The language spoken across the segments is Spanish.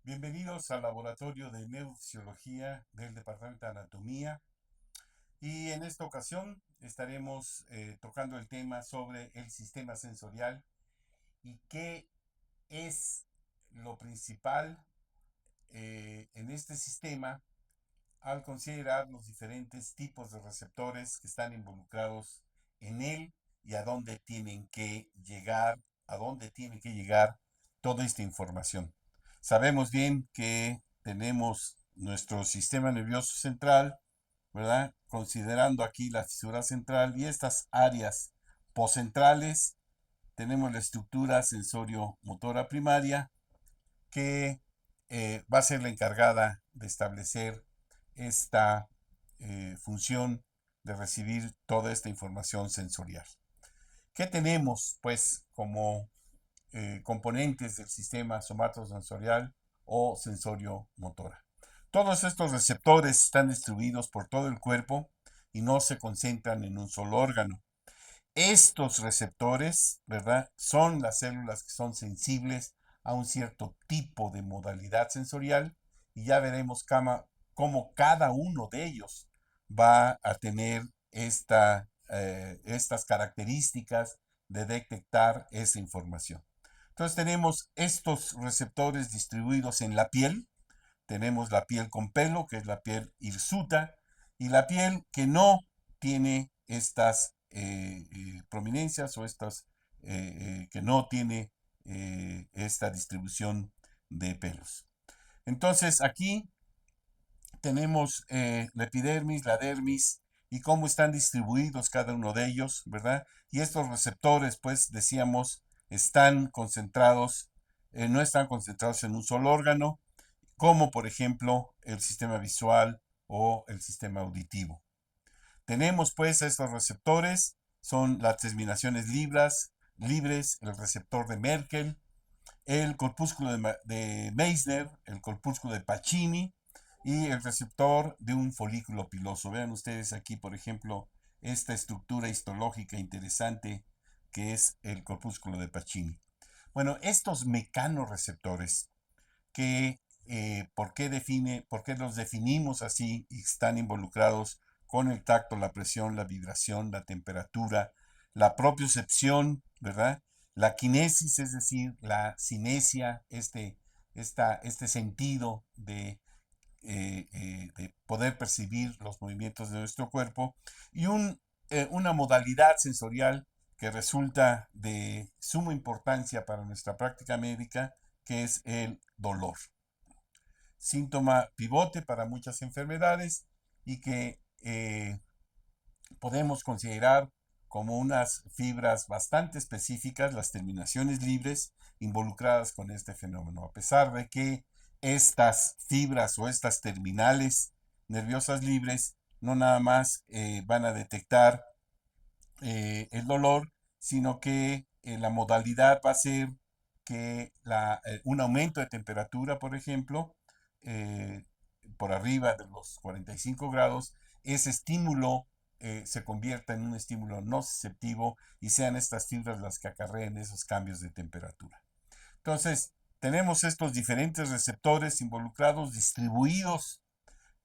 Bienvenidos al laboratorio de neurofisiología del Departamento de Anatomía y en esta ocasión estaremos tocando el tema sobre el sistema sensorial y qué es lo principal en este sistema al considerar los diferentes tipos de receptores que están involucrados en él y a dónde tiene que llegar toda esta información. Sabemos bien que tenemos nuestro sistema nervioso central, ¿verdad? Considerando aquí la fisura central y estas áreas poscentrales, tenemos la estructura sensorio-motora primaria que va a ser la encargada de establecer esta función de recibir toda esta información sensorial. ¿Qué tenemos, pues, como componentes del sistema somatosensorial o sensorio-motora? Todos estos receptores están distribuidos por todo el cuerpo y no se concentran en un solo órgano. Estos receptores, ¿verdad? Son las células que son sensibles a un cierto tipo de modalidad sensorial y ya veremos cómo cada uno de ellos va a tener estas características de detectar esa información. Entonces tenemos estos receptores distribuidos en la piel. Tenemos la piel con pelo, que es la piel hirsuta, y la piel que no tiene estas prominencias o que no tiene esta distribución de pelos. Entonces aquí tenemos la epidermis, la dermis y cómo están distribuidos cada uno de ellos, ¿verdad? Y estos receptores, pues decíamos, no están concentrados en un solo órgano, como por ejemplo el sistema visual o el sistema auditivo. Tenemos pues estos receptores, son las terminaciones libres, el receptor de Merkel, el corpúsculo de Meissner, el corpúsculo de Pacini y el receptor de un folículo piloso. Vean ustedes aquí, por ejemplo, esta estructura histológica interesante que es el corpúsculo de Pacini. Bueno, estos mecanorreceptores que por qué los definimos así y están involucrados con el tacto, la presión, la vibración, la temperatura, la propiocepción, ¿verdad? La kinesis, es decir, la cinesia, este sentido de poder percibir los movimientos de nuestro cuerpo, y una modalidad sensorial que resulta de suma importancia para nuestra práctica médica, que es el dolor, síntoma pivote para muchas enfermedades y que podemos considerar como unas fibras bastante específicas, las terminaciones libres involucradas con este fenómeno, a pesar de que estas fibras o estas terminales nerviosas libres no nada más van a detectar el dolor, sino que la modalidad va a ser que un aumento de temperatura, por ejemplo, eh, por arriba de los 45 grados, ese estímulo se convierta en un estímulo nociceptivo y sean estas fibras las que acarreen esos cambios de temperatura. Entonces, tenemos estos diferentes receptores involucrados, distribuidos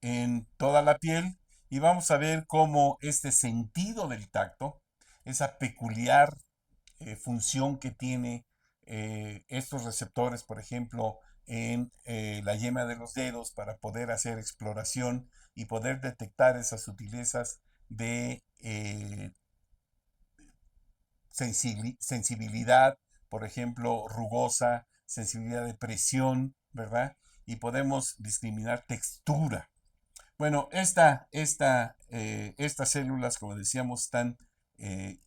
en toda la piel, y vamos a ver cómo este sentido del tacto, esa peculiar función que tiene estos receptores, por ejemplo, en la yema de los dedos para poder hacer exploración y poder detectar esas sutilezas de sensibilidad, por ejemplo, rugosa, sensibilidad de presión, ¿verdad? Y podemos discriminar textura. Bueno, estas células, como decíamos, están eh,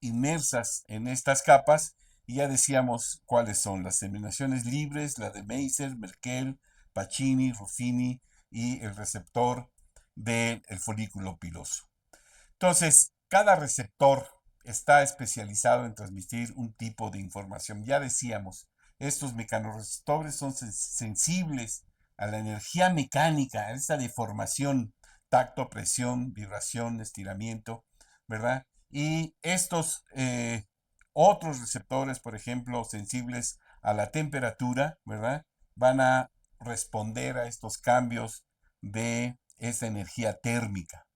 inmersas en estas capas y ya decíamos cuáles son las terminaciones libres, la de Meissner, Merkel, Pacini, Ruffini y el receptor del folículo piloso. Entonces, cada receptor está especializado en transmitir un tipo de información. Ya decíamos, estos mecanorreceptores son sensibles a la energía mecánica, a esta deformación, tacto, presión, vibración, estiramiento, ¿verdad? Y estos otros receptores, por ejemplo, sensibles a la temperatura, ¿verdad? van a responder a estos cambios de esta energía térmica.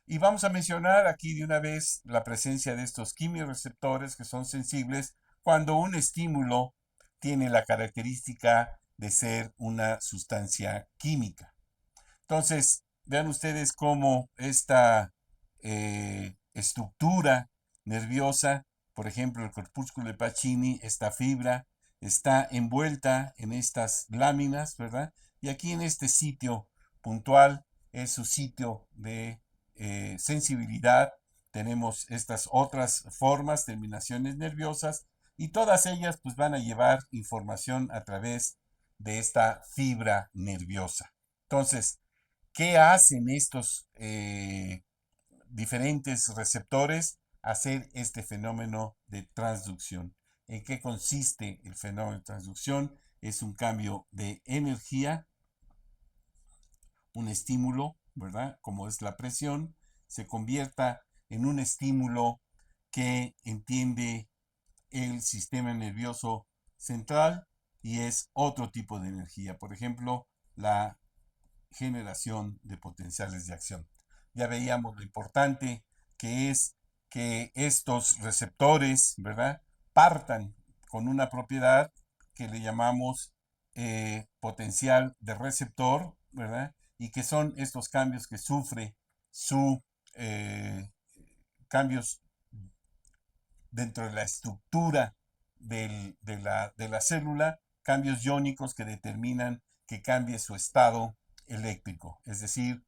Y vamos a mencionar aquí de una vez la presencia de estos quimiorreceptores que son sensibles cuando un estímulo tiene la característica de ser una sustancia química. Entonces, vean ustedes cómo esta estructura nerviosa, por ejemplo, el corpúsculo de Pacini, esta fibra, está envuelta en estas láminas, ¿verdad? Y aquí en este sitio puntual es su sitio de sensibilidad. Tenemos estas otras formas, terminaciones nerviosas, y todas ellas pues van a llevar información a través de esta fibra nerviosa. Entonces, ¿qué hacen estos diferentes receptores? Hacer este fenómeno de transducción. ¿En qué consiste el fenómeno de transducción? Es un cambio de energía, un estímulo, ¿verdad? Como es la presión, se convierta en un estímulo que entiende el sistema nervioso central y es otro tipo de energía. Por ejemplo, la generación de potenciales de acción. Ya veíamos lo importante que es que estos receptores, ¿verdad? Partan con una propiedad que le llamamos potencial de receptor, ¿verdad? Y que son estos cambios que sufre su cambios dentro de la estructura de la célula, cambios iónicos que determinan que cambie su estado eléctrico, es decir,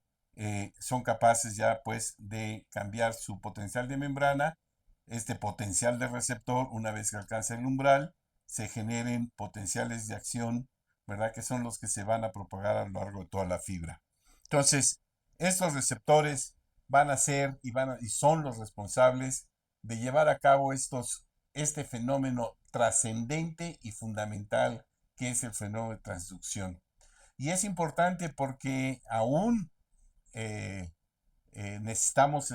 son capaces ya pues de cambiar su potencial de membrana, este potencial de receptor, una vez que alcanza el umbral, se generen potenciales de acción, ¿verdad? Que son los que se van a propagar a lo largo de toda la fibra. Entonces, estos receptores van a ser y son los responsables de llevar a cabo este fenómeno trascendente y fundamental que es el fenómeno de transducción. Y es importante porque aún eh, necesitamos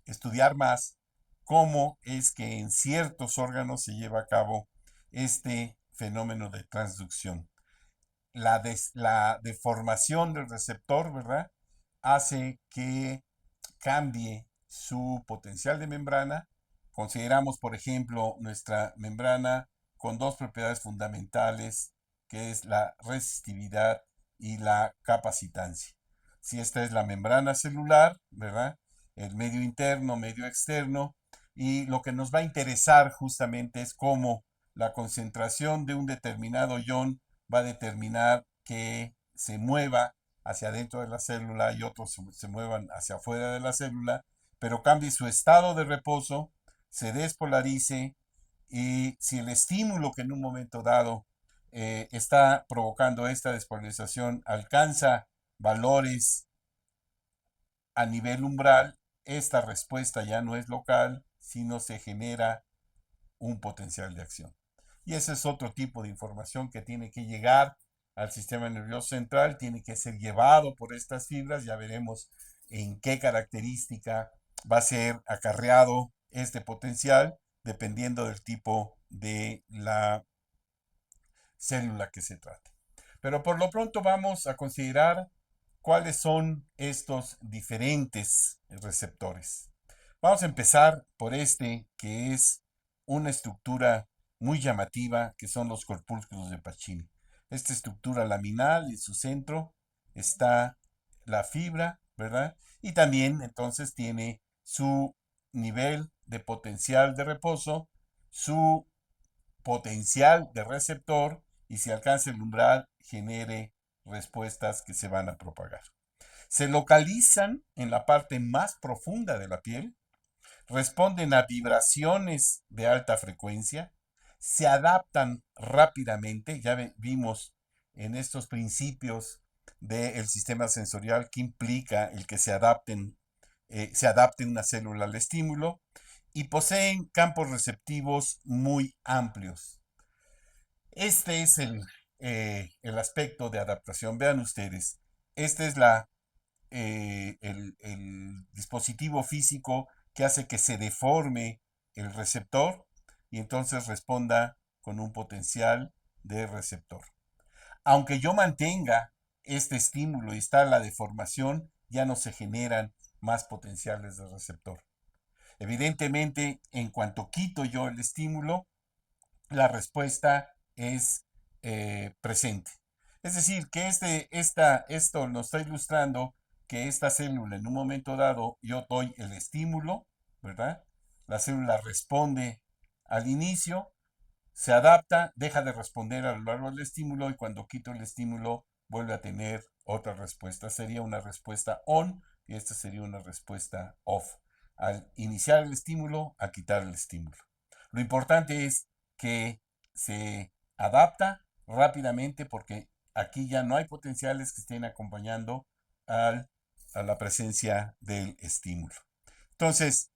estudiar más cómo es que en ciertos órganos se lleva a cabo este fenómeno de transducción. La deformación del receptor, ¿verdad? Hace que cambie su potencial de membrana. Consideramos, por ejemplo, nuestra membrana con dos propiedades fundamentales, que es la resistividad y la capacitancia. Si esta es la membrana celular, ¿verdad? El medio interno, medio externo, y lo que nos va a interesar justamente es cómo la concentración de un determinado ion va a determinar que se mueva hacia adentro de la célula y otros se muevan hacia afuera de la célula, pero cambie su estado de reposo, se despolarice y si el estímulo que en un momento dado está provocando esta despolarización alcanza valores a nivel umbral, esta respuesta ya no es local, sino se genera un potencial de acción. Y ese es otro tipo de información que tiene que llegar al sistema nervioso central, tiene que ser llevado por estas fibras, ya veremos en qué característica va a ser acarreado este potencial, dependiendo del tipo de la célula que se trate. Pero por lo pronto vamos a considerar cuáles son estos diferentes receptores. Vamos a empezar por este que es una estructura muy llamativa que son los corpúsculos de Pacini. Esta estructura laminal y en su centro está la fibra, ¿verdad? Y también entonces tiene su nivel de potencial de reposo, su potencial de receptor y si alcanza el umbral genere respuestas que se van a propagar. Se localizan en la parte más profunda de la piel, responden a vibraciones de alta frecuencia, se adaptan rápidamente, ya vimos en estos principios del sistema sensorial que implica el que se adapte una célula al estímulo y poseen campos receptivos muy amplios. Este es el aspecto de adaptación. Vean ustedes, este es el dispositivo físico que hace que se deforme el receptor y entonces responda con un potencial de receptor. aunque yo mantenga este estímulo y está la deformación, ya no se generan más potenciales de receptor. Evidentemente, en cuanto quito yo el estímulo, la respuesta es presente. Es decir, que esto nos está ilustrando que esta célula en un momento dado yo doy el estímulo, ¿verdad? La célula responde al inicio, se adapta, deja de responder a lo largo del estímulo y cuando quito el estímulo vuelve a tener otra respuesta. Sería una respuesta on y esta sería una respuesta off. Al iniciar el estímulo, a quitar el estímulo. Lo importante es que se adapta rápidamente porque aquí ya no hay potenciales que estén acompañando a la presencia del estímulo. Entonces,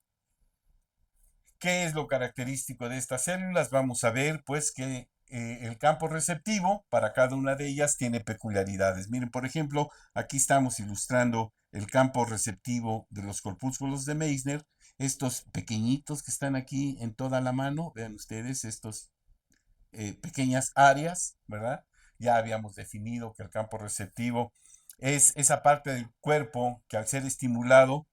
¿qué es lo característico de estas células? Vamos a ver pues que el campo receptivo para cada una de ellas tiene peculiaridades. Miren, por ejemplo, aquí estamos ilustrando el campo receptivo de los corpúsculos de Meissner, estos pequeñitos que están aquí en toda la mano, vean ustedes estos pequeñas áreas, ¿verdad? Ya habíamos definido que el campo receptivo es esa parte del cuerpo que al ser estimulado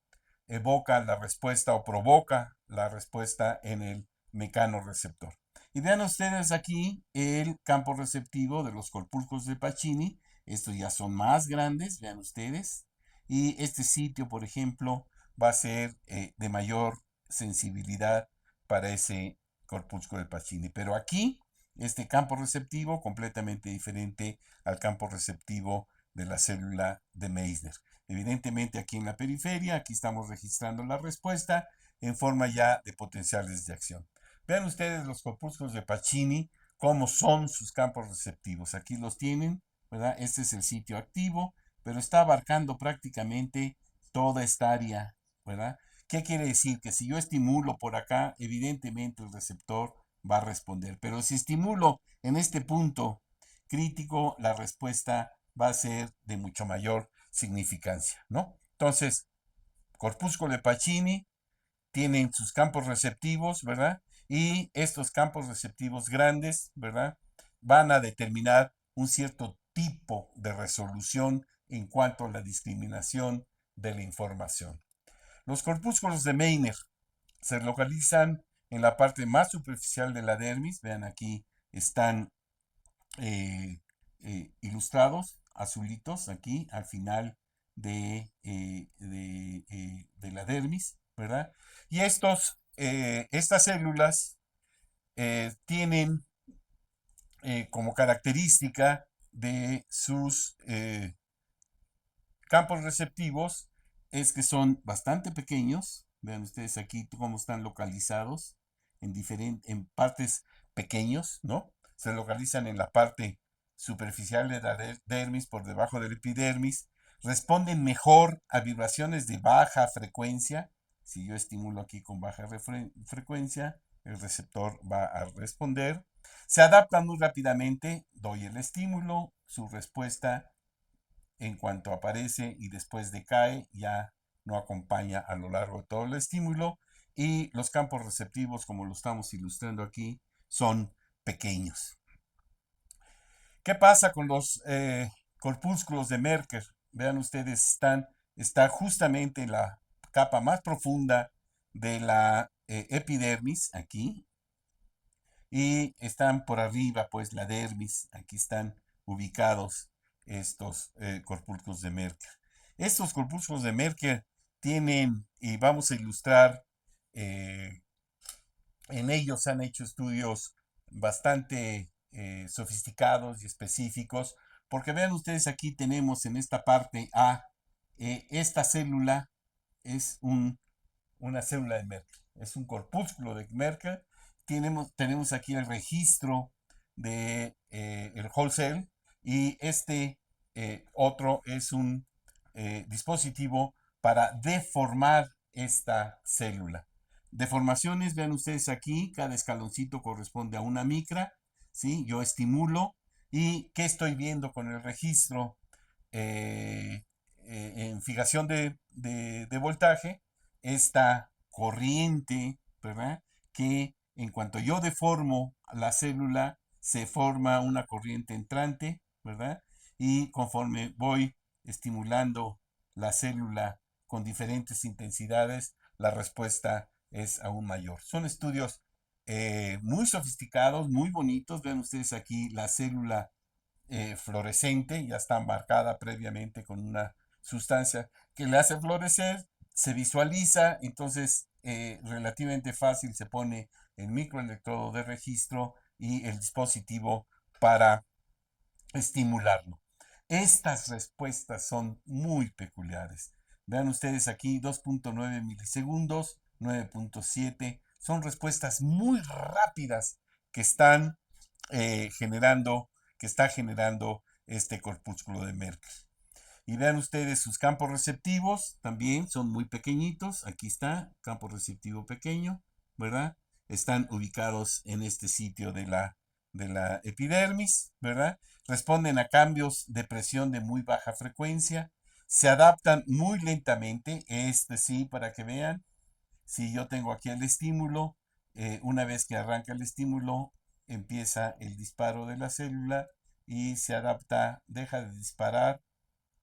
evoca la respuesta o provoca la respuesta en el mecanoreceptor. Y vean ustedes aquí el campo receptivo de los corpúsculos de Pacini. Estos ya son más grandes, vean ustedes. Y este sitio, por ejemplo, va a ser de mayor sensibilidad para ese corpúsculo de Pacini. Pero aquí, este campo receptivo completamente diferente al campo receptivo de la célula de Meissner. Evidentemente aquí en la periferia, aquí estamos registrando la respuesta en forma ya de potenciales de acción. Vean ustedes los corpúsculos de Pacini, cómo son sus campos receptivos. Aquí los tienen, ¿verdad? Este es el sitio activo, pero está abarcando prácticamente toda esta área, ¿verdad? ¿Qué quiere decir? Que si yo estimulo por acá, evidentemente el receptor va a responder. Pero si estimulo en este punto crítico, la respuesta va a ser de mucho mayor significancia, ¿no? Entonces, corpúsculo de Pacini tienen sus campos receptivos, ¿verdad? Y estos campos receptivos grandes, ¿verdad? Van a determinar un cierto tipo de resolución en cuanto a la discriminación de la información. Los corpúsculos de Meissner se localizan en la parte más superficial de la dermis. Vean aquí están ilustrados, azulitos, aquí al final de la dermis, ¿verdad? Y estas células tienen como característica de sus campos receptivos es que son bastante pequeños. Vean ustedes aquí cómo están localizados en partes pequeños, ¿no? Se localizan en la parte superficial de la dermis por debajo del epidermis. Responden mejor a vibraciones de baja frecuencia. Si yo estimulo aquí con baja frecuencia, el receptor va a responder. Se adaptan muy rápidamente, doy el estímulo, su respuesta en cuanto aparece y después decae, ya no acompaña a lo largo de todo el estímulo y los campos receptivos, como lo estamos ilustrando aquí, son pequeños. ¿Qué pasa con los corpúsculos de Merkel? Vean ustedes, está justamente en la capa más profunda de la epidermis, aquí, y están por arriba, pues, la dermis, aquí están ubicados estos corpúsculos de Merkel. Estos corpúsculos de Merkel tienen, y vamos a ilustrar, eh, en ellos se han hecho estudios bastante sofisticados y específicos, porque vean ustedes aquí tenemos en esta parte A, esta célula es una célula de Merkel, es un corpúsculo de Merkel. Tenemos aquí el registro de el whole cell y este otro es un dispositivo para deformar esta célula. Deformaciones, vean ustedes aquí, cada escaloncito corresponde a una micra, ¿sí? Yo estimulo y ¿qué estoy viendo con el registro en fijación de voltaje? Esta corriente, ¿verdad? Que en cuanto yo deformo la célula, se forma una corriente entrante ¿verdad? Y conforme voy estimulando la célula con diferentes intensidades, la respuesta es aún mayor. Son estudios muy sofisticados, muy bonitos. Vean ustedes aquí la célula fluorescente, ya está marcada previamente con una sustancia que le hace florecer, se visualiza, entonces relativamente fácil se pone el microelectrodo de registro y el dispositivo para estimularlo. Estas respuestas son muy peculiares. Vean ustedes aquí 2.9 milisegundos, 9.7. Son respuestas muy rápidas que están generando, que está generando este corpúsculo de Merkel. Y vean ustedes sus campos receptivos, también son muy pequeñitos. Aquí está, campo receptivo pequeño, ¿verdad? Están ubicados en este sitio de la epidermis, ¿verdad? Responden a cambios de presión de muy baja frecuencia, se adaptan muy lentamente, sí, para que vean, si yo tengo aquí el estímulo, una vez que arranca el estímulo, empieza el disparo de la célula y se adapta, deja de disparar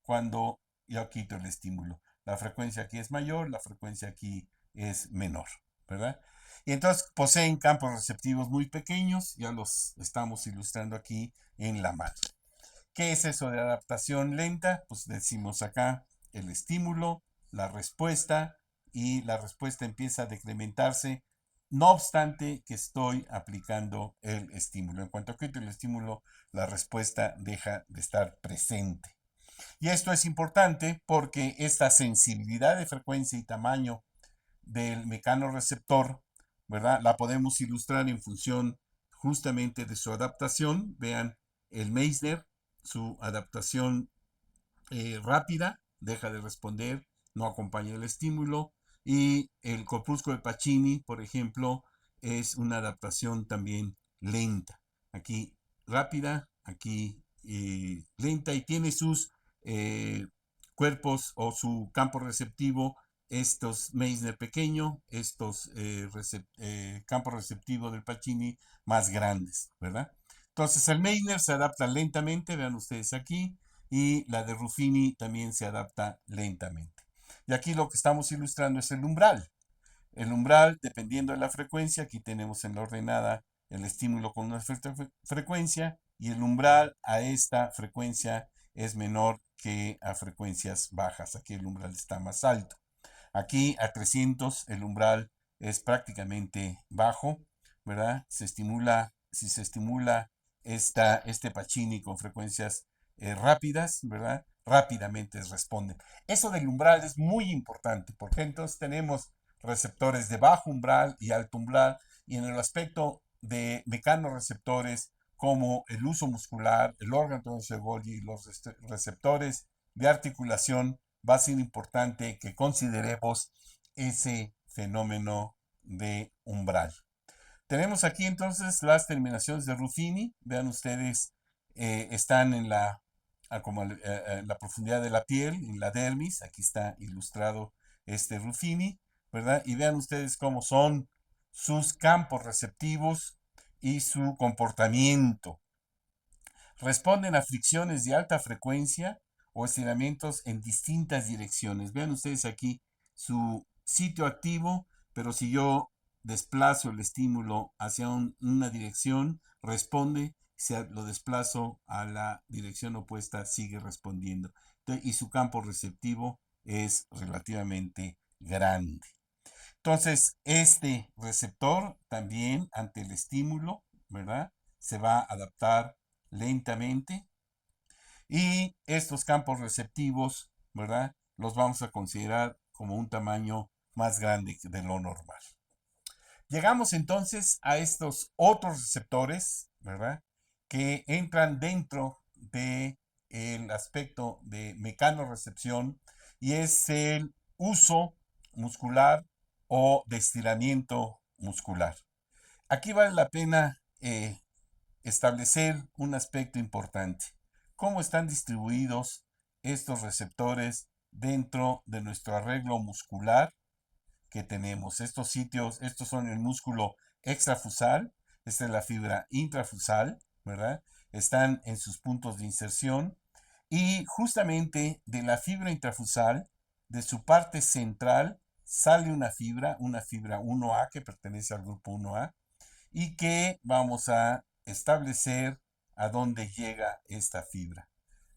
cuando yo quito el estímulo. La frecuencia aquí es mayor, la frecuencia aquí es menor, ¿verdad? Y entonces poseen campos receptivos muy pequeños, ya los estamos ilustrando aquí en la mano. ¿Qué es eso de adaptación lenta? Pues decimos acá el estímulo, la respuesta, y la respuesta empieza a decrementarse, no obstante que estoy aplicando el estímulo. En cuanto quito el estímulo, la respuesta deja de estar presente. Y esto es importante porque esta sensibilidad de frecuencia y tamaño del mecanorreceptor, ¿verdad? La podemos ilustrar en función justamente de su adaptación. Vean el Meissner, su adaptación rápida, deja de responder, no acompaña el estímulo. Y el corpúsculo de Pacini, por ejemplo, es una adaptación también lenta. Aquí rápida, aquí lenta, y tiene sus eh, cuerpos o su campo receptivo, estos Meissner pequeño, estos campos receptivos del Pacini más grandes, ¿verdad? Entonces el Meissner se adapta lentamente, vean ustedes aquí, y la de Ruffini también se adapta lentamente. Y aquí lo que estamos ilustrando es el umbral. El umbral, dependiendo de la frecuencia, aquí tenemos en la ordenada el estímulo con una frecuencia, y el umbral a esta frecuencia es menor que a frecuencias bajas. Aquí el umbral está más alto. Aquí a 300 el umbral es prácticamente bajo, ¿verdad? Si se estimula este Pacini con frecuencias rápidas, ¿verdad? Rápidamente responden. Eso del umbral es muy importante porque entonces tenemos receptores de bajo umbral y alto umbral, y en el aspecto de mecanorreceptores como el uso muscular, el órgano de Golgi y los receptores de articulación, va a ser importante que consideremos ese fenómeno de umbral. Tenemos aquí entonces las terminaciones de Ruffini. Vean ustedes, están en en la profundidad de la piel, en la dermis. Aquí está ilustrado este Ruffini, ¿verdad? Y vean ustedes cómo son sus campos receptivos y su comportamiento. Responden a fricciones de alta frecuencia o estiramientos en distintas direcciones. Vean ustedes aquí su sitio activo, pero si yo desplazo el estímulo hacia una dirección, responde. Si lo desplazo a la dirección opuesta, sigue respondiendo. Entonces, y su campo receptivo es relativamente grande. Entonces, este receptor también ante el estímulo, ¿verdad? Se va a adaptar lentamente, y estos campos receptivos, ¿verdad? Los vamos a considerar como un tamaño más grande de lo normal. Llegamos entonces a estos otros receptores, ¿verdad? Que entran dentro del aspecto de mecanorecepción, y es el uso muscular o de estiramiento muscular. Aquí vale la pena establecer un aspecto importante. ¿Cómo están distribuidos estos receptores dentro de nuestro arreglo muscular que tenemos? Estos sitios, estos son el músculo extrafusal, esta es la fibra intrafusal, ¿verdad? están en sus puntos de inserción y justamente de la fibra intrafusal, de su parte central, sale una fibra 1A que pertenece al grupo 1A y que vamos a establecer a dónde llega esta fibra.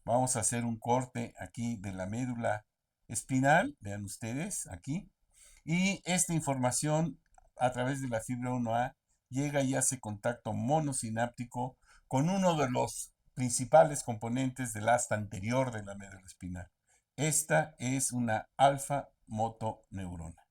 Vamos a hacer un corte aquí de la médula espinal, vean ustedes aquí, y esta información a través de la fibra 1A llega y hace contacto monosináptico con uno de los principales componentes del asta anterior de la médula espinal. Esta es una alfa motoneurona.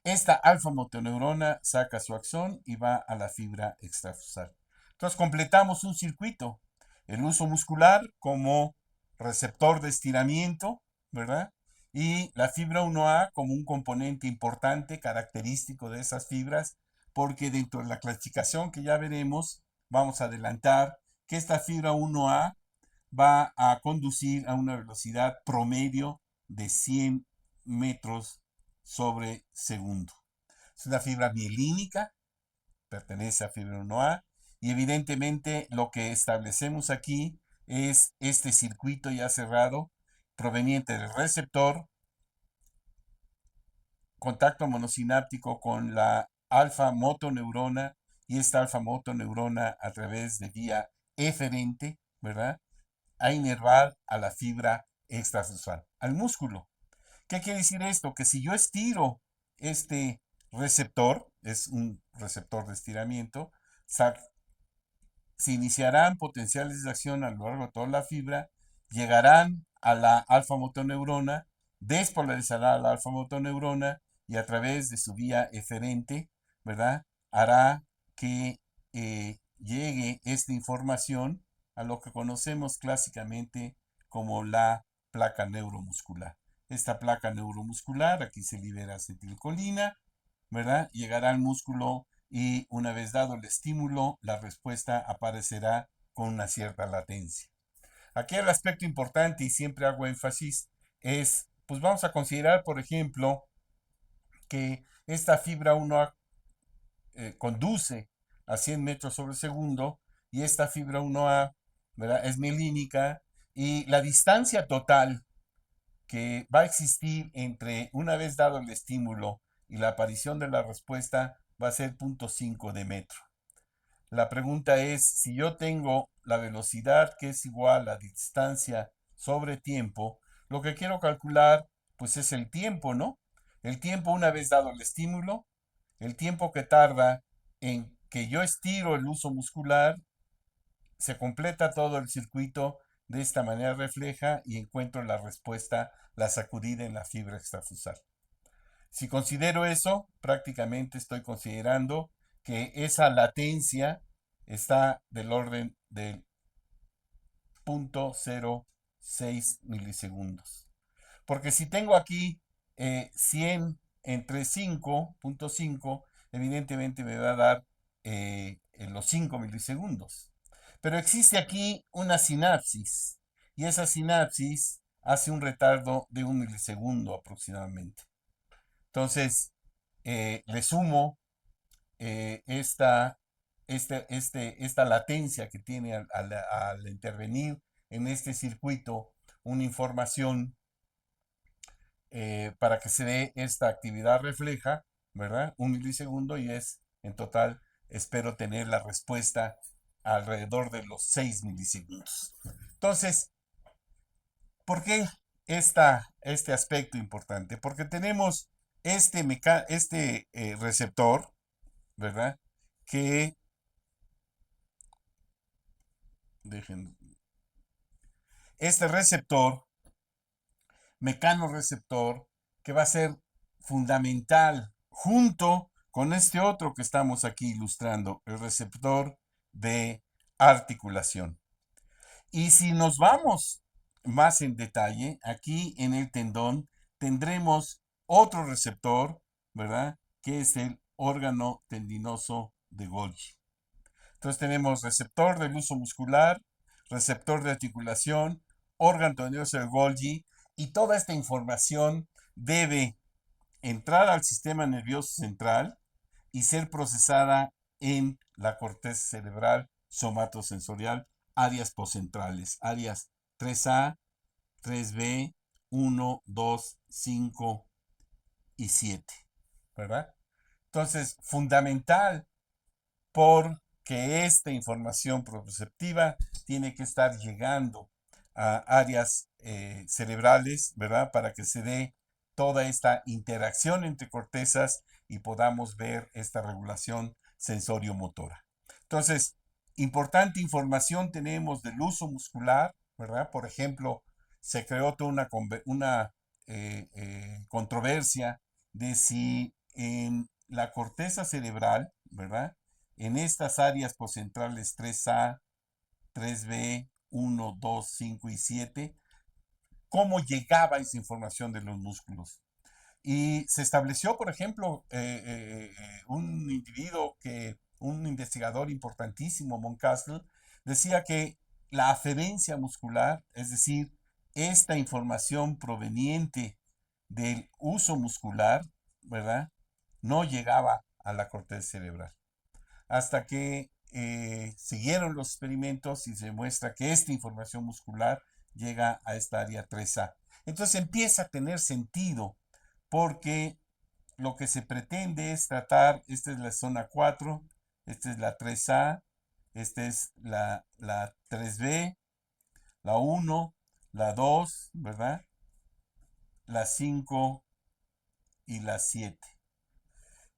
Esta alfa motoneurona saca su axón y va a la fibra extrafusal. Entonces completamos un circuito. El uso muscular como receptor de estiramiento, ¿verdad? Y la fibra 1A como un componente importante, característico de esas fibras, porque dentro de la clasificación que ya veremos, vamos a adelantar que esta fibra 1A va a conducir a una velocidad promedio de 100 metros sobre segundo. Es una fibra mielínica, pertenece a fibra 1A, y evidentemente lo que establecemos aquí es este circuito ya cerrado proveniente del receptor, contacto monosináptico con la alfa motoneurona y esta alfa motoneurona a través de vía eferente, ¿verdad? A inervar a la fibra extrafusal, al músculo. ¿Qué quiere decir esto? Que si yo estiro este receptor, es un receptor de estiramiento, se iniciarán potenciales de acción a lo largo de toda la fibra, llegarán a la alfa motoneurona, despolarizará a la alfa motoneurona y a través de su vía eferente, ¿verdad? Hará que llegue esta información a lo que conocemos clásicamente como la placa neuromuscular. Esta placa neuromuscular, aquí se libera acetilcolina, ¿verdad? Llegará al músculo y una vez dado el estímulo, la respuesta aparecerá con una cierta latencia. Aquí el aspecto importante, y siempre hago énfasis, es, pues vamos a considerar, por ejemplo, que esta fibra 1 conduce a 100 metros sobre segundo y esta fibra 1A, ¿verdad? Es mielínica y la distancia total que va a existir entre una vez dado el estímulo y la aparición de la respuesta va a ser 0.5 de metro. La pregunta es, si yo tengo la velocidad que es igual a distancia sobre tiempo, lo que quiero calcular pues es el tiempo, ¿no? El tiempo una vez dado el estímulo, el tiempo que tarda en que yo estiro el uso muscular, se completa todo el circuito, de esta manera refleja y encuentro la respuesta, la sacudida en la fibra extrafusal. Si considero eso, prácticamente estoy considerando que esa latencia está del orden del 0.06 milisegundos. Porque si tengo aquí 100 entre 5.5, evidentemente me va a dar en los 5 milisegundos. Pero existe aquí una sinapsis y esa sinapsis hace un retardo de 1 milisegundo aproximadamente. Entonces, le sumo esta latencia que tiene al intervenir en este circuito una información para que se dé esta actividad refleja, ¿verdad? 1 milisegundo y es en total, espero tener la respuesta alrededor de los 6 milisegundos. Entonces, ¿por qué este aspecto importante? Porque tenemos este receptor, ¿verdad? Que, dejen, este receptor, mecanoreceptor, que va a ser fundamental junto con este otro que estamos aquí ilustrando, el receptor de articulación. Y si nos vamos más en detalle, aquí en el tendón tendremos otro receptor, ¿verdad? Que es el órgano tendinoso de Golgi. Entonces tenemos receptor del uso muscular, receptor de articulación, órgano tendinoso de Golgi, y toda esta información debe entrar al sistema nervioso central y ser procesada en la corteza cerebral somatosensorial áreas poscentrales, áreas 3A, 3B, 1, 2, 5 y 7, ¿verdad? Entonces, fundamental porque esta información proprioceptiva tiene que estar llegando a áreas cerebrales, ¿verdad? Para que se dé toda esta interacción entre cortezas y podamos ver esta regulación sensorio-motora. Entonces, importante información tenemos del uso muscular, ¿verdad? Por ejemplo, se creó toda una controversia de si en la corteza cerebral, ¿verdad? En estas áreas poscentrales 3A, 3B, 1, 2, 5 y 7, cómo llegaba esa información de los músculos. Y se estableció, por ejemplo, un individuo un investigador importantísimo, Moncastle, decía que la aferencia muscular, es decir, esta información proveniente del uso muscular, ¿verdad? No llegaba a la corteza cerebral. Hasta que siguieron los experimentos y se muestra que esta información muscular llega a esta área 3A. Entonces empieza a tener sentido porque lo que se pretende es tratar, esta es la zona 4, esta es la 3A, esta es la 3B, la 1, la 2, ¿verdad? La 5 y la 7.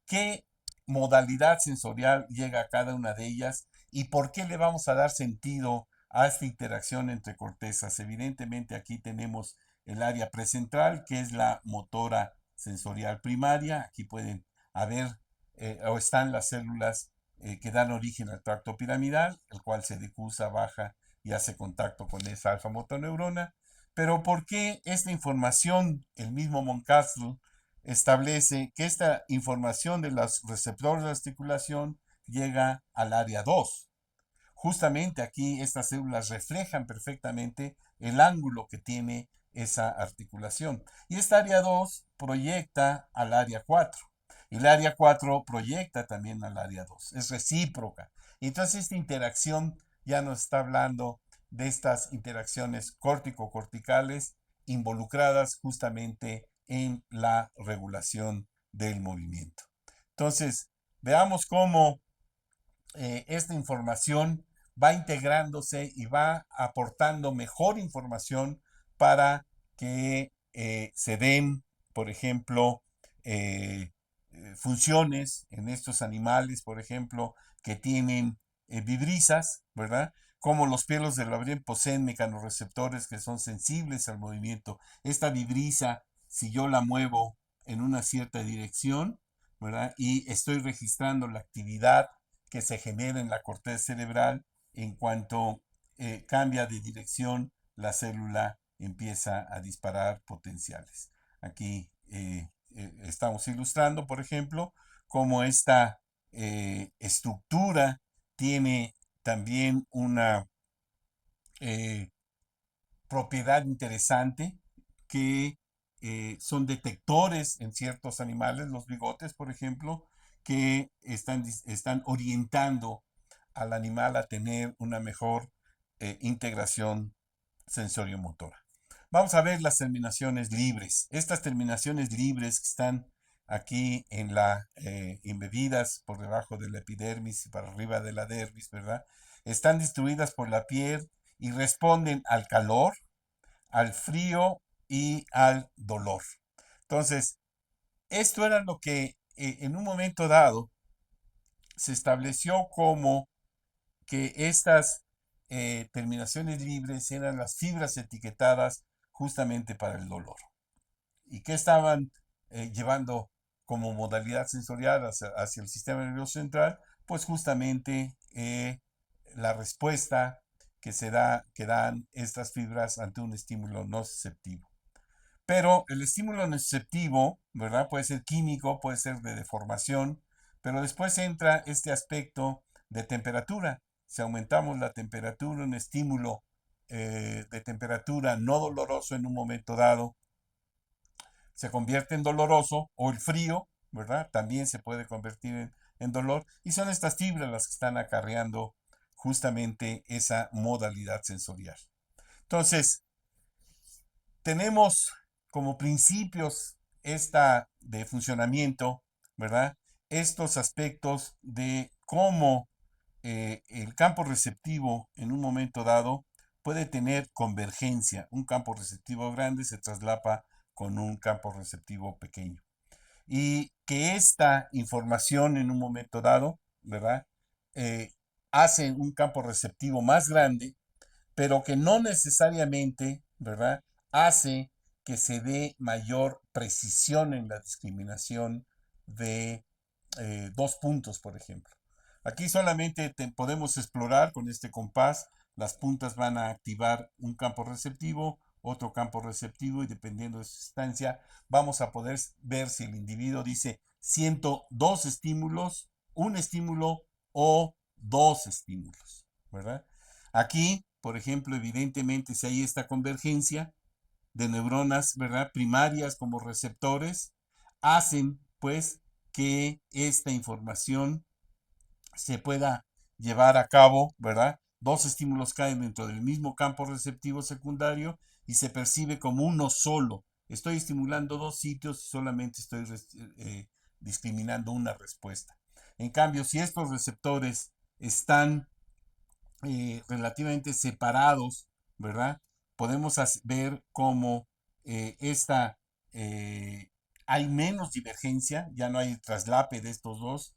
¿Qué modalidad sensorial llega a cada una de ellas y por qué le vamos a dar sentido a esta interacción entre cortezas? Evidentemente aquí tenemos el área precentral, que es la motora sensorial primaria. Aquí pueden haber o están las células que dan origen al tracto piramidal, el cual se difusa, baja y hace contacto con esa alfa motoneurona. Pero ¿por qué esta información, el mismo Moncastle establece que esta información de los receptores de articulación llega al área 2? Justamente aquí estas células reflejan perfectamente el ángulo que tiene esa articulación. Y esta área 2 proyecta al área 4. Y el área 4 proyecta también al área 2. Es recíproca. Y entonces esta interacción ya nos está hablando de estas interacciones córtico-corticales involucradas justamente en la regulación del movimiento. Entonces, veamos cómo esta información va integrándose y va aportando mejor información para que se den, por ejemplo, funciones en estos animales, por ejemplo, que tienen vibrisas, ¿verdad? Como los pelos del labrinto poseen mecanorreceptores que son sensibles al movimiento. Esta vibrisa, si yo la muevo en una cierta dirección, ¿verdad? Y estoy registrando la actividad que se genera en la corteza cerebral, en cuanto cambia de dirección, la célula empieza a disparar potenciales. Aquí estamos ilustrando, por ejemplo, cómo esta estructura tiene también una eh, propiedad interesante que son detectores en ciertos animales, los bigotes, por ejemplo, que están orientando al animal a tener una mejor integración sensoriomotora. Vamos a ver las terminaciones libres. Estas terminaciones libres que están aquí embebidas por debajo de la epidermis y para arriba de la dermis, ¿verdad? Están distribuidas por la piel y responden al calor, al frío y al dolor. Entonces, esto era lo que en un momento dado se estableció como que estas terminaciones libres eran las fibras etiquetadas justamente para el dolor y que estaban llevando como modalidad sensorial hacia el sistema nervioso central, pues justamente la respuesta que dan estas fibras ante un estímulo nociceptivo. Pero el estímulo nociceptivo, ¿verdad? Puede ser químico, puede ser de deformación, pero después entra este aspecto de temperatura. Si aumentamos la temperatura, un estímulo de temperatura no doloroso en un momento dado se convierte en doloroso, o el frío, ¿verdad? También se puede convertir en dolor, y son estas fibras las que están acarreando justamente esa modalidad sensorial. Entonces, tenemos como principios esta de funcionamiento, ¿verdad? Estos aspectos de cómo el campo receptivo en un momento dado puede tener convergencia. Un campo receptivo grande se traslapa con un campo receptivo pequeño. Y que esta información en un momento dado, ¿verdad? Eh, hace un campo receptivo más grande, pero que no necesariamente, ¿verdad? Hace que se dé mayor precisión en la discriminación de dos puntos, por ejemplo. Aquí solamente podemos explorar con este compás, las puntas van a activar un campo receptivo, otro campo receptivo y dependiendo de su distancia vamos a poder ver si el individuo dice siento dos estímulos, un estímulo o dos estímulos, ¿verdad? Aquí, por ejemplo, evidentemente si hay esta convergencia de neuronas, ¿verdad? Primarias como receptores, hacen pues que esta información se pueda llevar a cabo, ¿verdad? Dos estímulos caen dentro del mismo campo receptivo secundario y se percibe como uno solo. Estoy estimulando dos sitios y solamente estoy discriminando una respuesta. En cambio, si estos receptores están relativamente separados, ¿verdad? Podemos ver cómo esta hay menos divergencia, ya no hay traslape de estos dos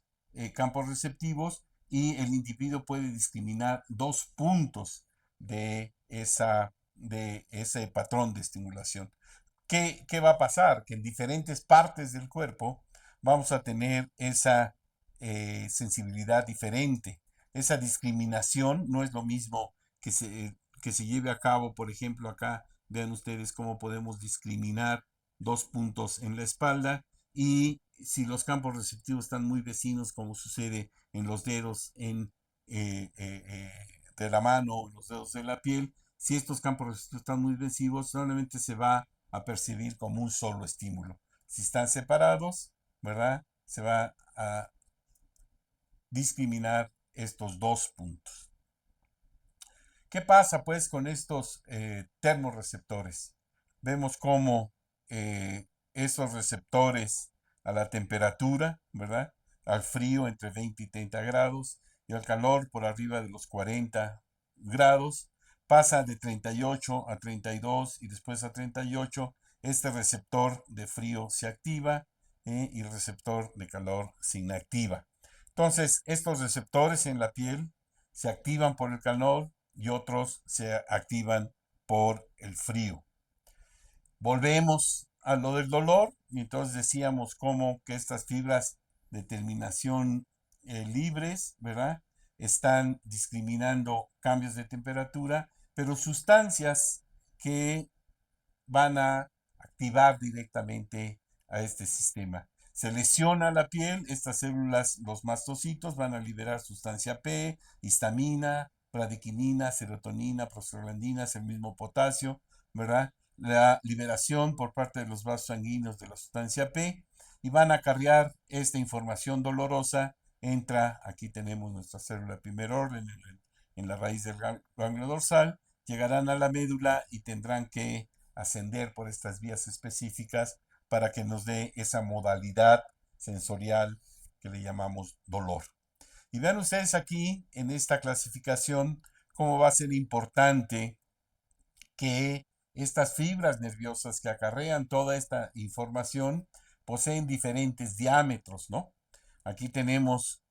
campos receptivos y el individuo puede discriminar dos puntos de ese patrón de estimulación. ¿Qué va a pasar? Que en diferentes partes del cuerpo vamos a tener esa sensibilidad diferente. Esa discriminación no es lo mismo que se lleve a cabo, por ejemplo, acá vean ustedes cómo podemos discriminar dos puntos en la espalda y si los campos receptivos están muy vecinos, como sucede en los dedos de la mano, los dedos de la piel, si estos campos receptivos están muy vecinos, solamente se va a percibir como un solo estímulo. Si están separados, ¿verdad? Se va a discriminar estos dos puntos. ¿Qué pasa pues con estos termorreceptores? Vemos cómo esos receptores a la temperatura, ¿verdad? Al frío entre 20 y 30 grados y al calor por arriba de los 40 grados, pasa de 38 a 32 y después a 38. Este receptor de frío se activa y el receptor de calor se inactiva. Entonces, estos receptores en la piel se activan por el calor y otros se activan por el frío. Volvemos a lo del dolor y entonces decíamos cómo que estas fibras de terminación libres, ¿verdad? Están discriminando cambios de temperatura, pero sustancias que van a activar directamente a este sistema. Se lesiona la piel, estas células, los mastocitos, van a liberar sustancia P, histamina, bradicimina, serotonina, prostaglandinas, el mismo potasio, ¿verdad? La liberación por parte de los vasos sanguíneos de la sustancia P y van a acarrear esta información dolorosa. Entra, aquí tenemos nuestra célula de primer orden en la raíz del ganglio dorsal, llegarán a la médula y tendrán que ascender por estas vías específicas para que nos dé esa modalidad sensorial que le llamamos dolor. Y vean ustedes aquí en esta clasificación cómo va a ser importante que estas fibras nerviosas que acarrean toda esta información poseen diferentes diámetros, ¿no? Aquí tenemos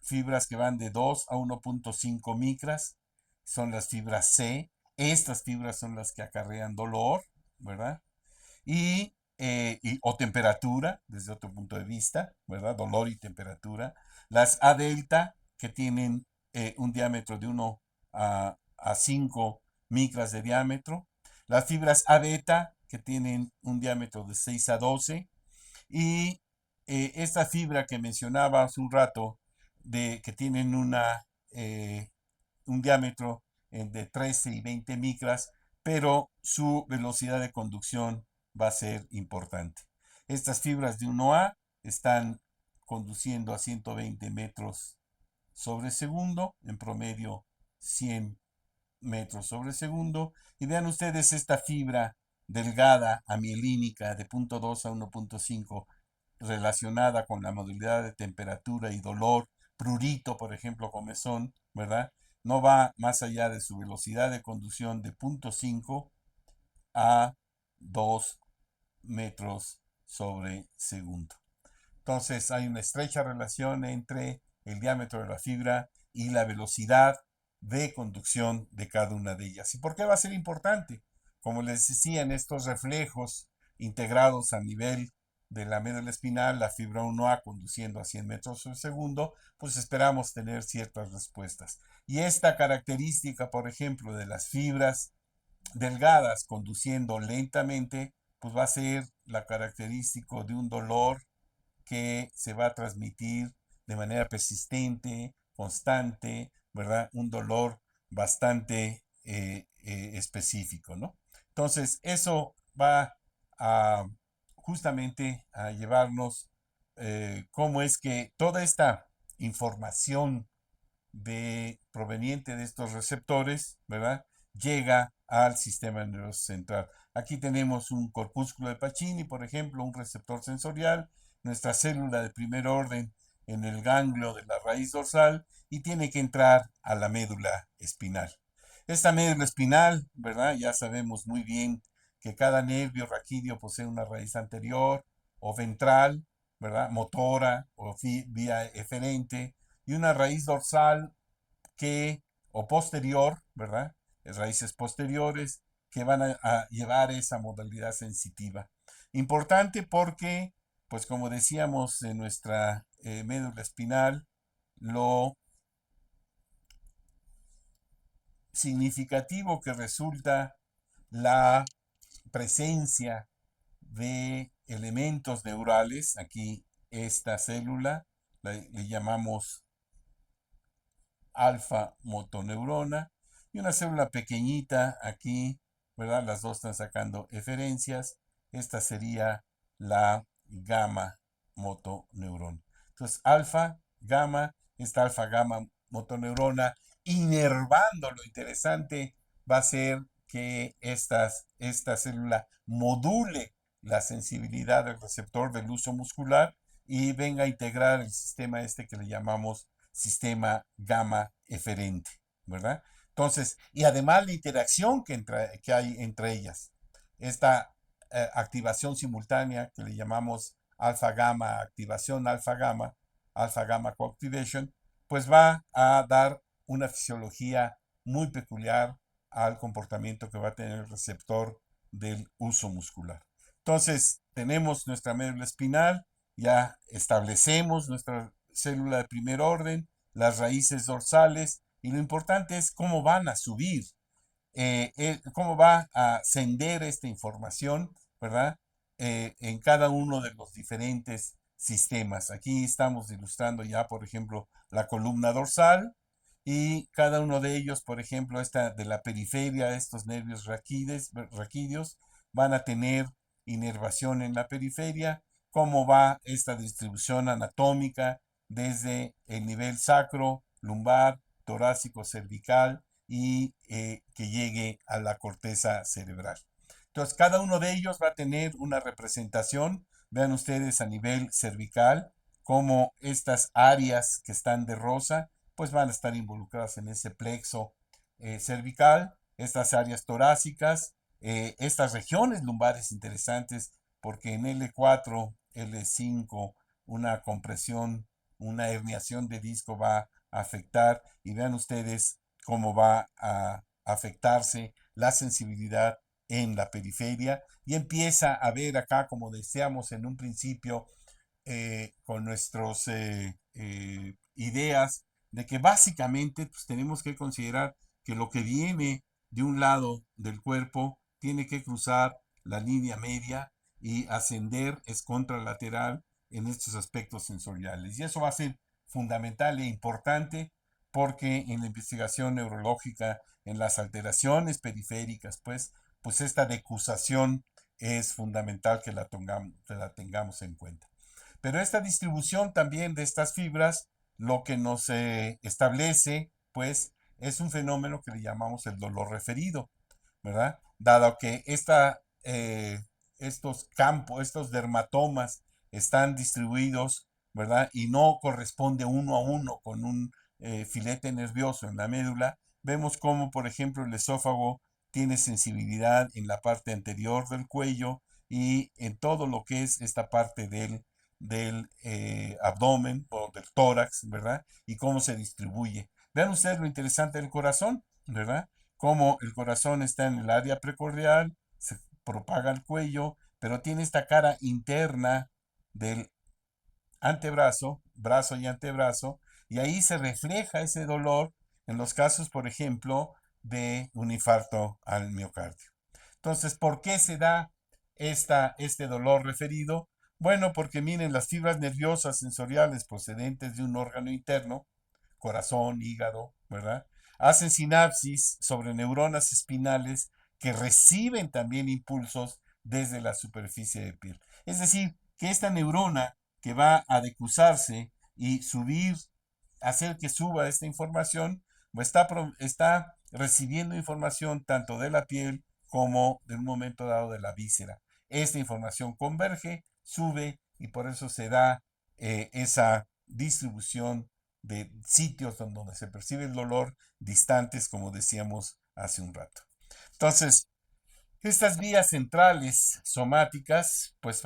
fibras que van de 2 a 1.5 micras, son las fibras C. Estas fibras son las que acarrean dolor, ¿verdad? O temperatura, desde otro punto de vista, ¿verdad? Dolor y temperatura. Las A delta, que tienen un diámetro de 1 a 5 micras de diámetro. Las fibras A beta, que tienen un diámetro de 6 a 12. Y esta fibra que mencionaba hace un rato, que tienen un diámetro de 13 y 20 micras, pero su velocidad de conducción va a ser importante. Estas fibras de 1A están conduciendo a 120 metros sobre segundo, en promedio 100 metros sobre segundo. Y vean ustedes esta fibra delgada amielínica de 0.2 a 1.5 relacionada con la modalidad de temperatura y dolor, prurito, por ejemplo, comezón, ¿verdad? No va más allá de su velocidad de conducción de 0.5 a 2 metros sobre segundo. Entonces hay una estrecha relación entre el diámetro de la fibra y la velocidad de conducción de cada una de ellas. ¿Y por qué va a ser importante? Como les decía, en estos reflejos integrados a nivel de la médula espinal, la fibra 1A conduciendo a 100 metros por segundo, pues esperamos tener ciertas respuestas. Y esta característica, por ejemplo, de las fibras delgadas conduciendo lentamente, pues va a ser la característica de un dolor que se va a transmitir de manera persistente, constante, ¿verdad? Un dolor bastante específico, ¿no? Entonces, eso va a justamente a llevarnos cómo es que toda esta información proveniente de estos receptores, ¿verdad? Llega al sistema nervioso central. Aquí tenemos un corpúsculo de Pacini, por ejemplo, un receptor sensorial, nuestra célula de primer orden en el ganglio de la raíz dorsal y tiene que entrar a la médula espinal. Esta médula espinal, ¿verdad? Ya sabemos muy bien que cada nervio raquídeo posee una raíz anterior o ventral, ¿verdad? Motora o vía eferente y una raíz dorsal o posterior, ¿verdad? Raíces posteriores que van a llevar esa modalidad sensitiva. Importante porque, pues como decíamos en nuestra médula espinal, lo significativo que resulta la presencia de elementos neurales, aquí esta célula le llamamos alfa motoneurona y una célula pequeñita aquí, ¿verdad? Las dos están sacando eferencias. Esta sería la gamma motoneurona. Entonces, alfa, gamma, esta alfa gamma motoneurona inervando. Lo interesante va a ser que esta célula module la sensibilidad del receptor del uso muscular y venga a integrar el sistema este que le llamamos sistema gamma eferente, ¿verdad? Entonces, y además la interacción que hay entre ellas, esta activación simultánea que le llamamos alfa gamma activación, alfa gamma coactivation, pues va a dar una fisiología muy peculiar al comportamiento que va a tener el receptor del uso muscular. Entonces, tenemos nuestra médula espinal, ya establecemos nuestra célula de primer orden, las raíces dorsales, y lo importante es cómo van a subir, cómo va a ascender esta información, ¿verdad? En cada uno de los diferentes sistemas. Aquí estamos ilustrando ya, por ejemplo, la columna dorsal y cada uno de ellos, por ejemplo, esta de la periferia, estos nervios raquídeos, van a tener inervación en la periferia, cómo va esta distribución anatómica desde el nivel sacro, lumbar, torácico, cervical y que llegue a la corteza cerebral. Entonces, cada uno de ellos va a tener una representación. Vean ustedes a nivel cervical cómo estas áreas que están de rosa, pues van a estar involucradas en ese plexo cervical, estas áreas torácicas, estas regiones lumbares interesantes, porque en L4, L5, una compresión, una herniación de disco va a afectar y vean ustedes cómo va a afectarse la sensibilidad en la periferia y empieza a ver acá, como decíamos en un principio, con nuestras ideas de que básicamente pues, tenemos que considerar que lo que viene de un lado del cuerpo tiene que cruzar la línea media y ascender es contralateral en estos aspectos sensoriales. Y eso va a ser fundamental e importante porque en la investigación neurológica, en las alteraciones periféricas, pues esta decusación es fundamental que la tengamos en cuenta. Pero esta distribución también de estas fibras lo que nos establece, pues, es un fenómeno que le llamamos el dolor referido, ¿verdad? Dado que estos campos, estos dermatomas están distribuidos, ¿verdad? Y no corresponde uno a uno con un filete nervioso en la médula, vemos como, por ejemplo, el esófago tiene sensibilidad en la parte anterior del cuello y en todo lo que es esta parte del abdomen o del tórax, ¿verdad? Y cómo se distribuye. Vean ustedes lo interesante del corazón, ¿verdad? Cómo el corazón está en el área precordial, se propaga al cuello, pero tiene esta cara interna del antebrazo, brazo y antebrazo, y ahí se refleja ese dolor en los casos, por ejemplo, de un infarto al miocardio. Entonces, ¿por qué se da este dolor referido? Bueno, porque miren, las fibras nerviosas sensoriales procedentes de un órgano interno, corazón, hígado, ¿verdad? Hacen sinapsis sobre neuronas espinales que reciben también impulsos desde la superficie de piel. Es decir, que esta neurona que va a decusarse y subir, hacer que suba esta información, pues está recibiendo información tanto de la piel como de un momento dado de la víscera. Esta información converge, sube y por eso se da esa distribución de sitios donde se percibe el dolor distantes, como decíamos hace un rato. Entonces, estas vías centrales somáticas, pues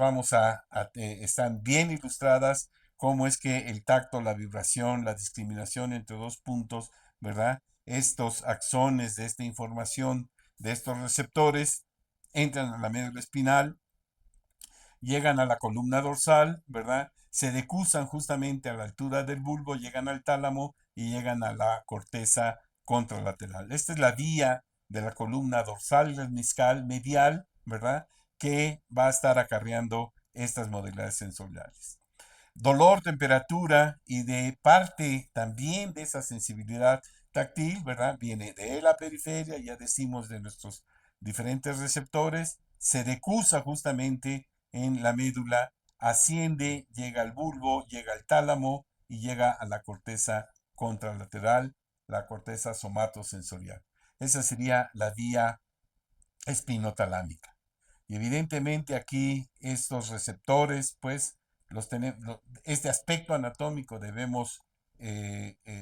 están bien ilustradas, cómo es que el tacto, la vibración, la discriminación entre dos puntos, ¿verdad? Estos axones de esta información, de estos receptores, entran a la médula espinal, llegan a la columna dorsal, ¿verdad? Se decusan justamente a la altura del bulbo, llegan al tálamo y llegan a la corteza contralateral. Esta es la vía de la columna dorsal lemniscal medial, ¿verdad? Que va a estar acarreando estas modalidades sensoriales. Dolor, temperatura y de parte también de esa sensibilidad táctil, ¿verdad? Viene de la periferia, ya decimos, de nuestros diferentes receptores, se decusa justamente en la médula, asciende, llega al bulbo, llega al tálamo y llega a la corteza contralateral, la corteza somatosensorial. Esa sería la vía espinotalámica. Y evidentemente aquí estos receptores, pues, este aspecto anatómico debemos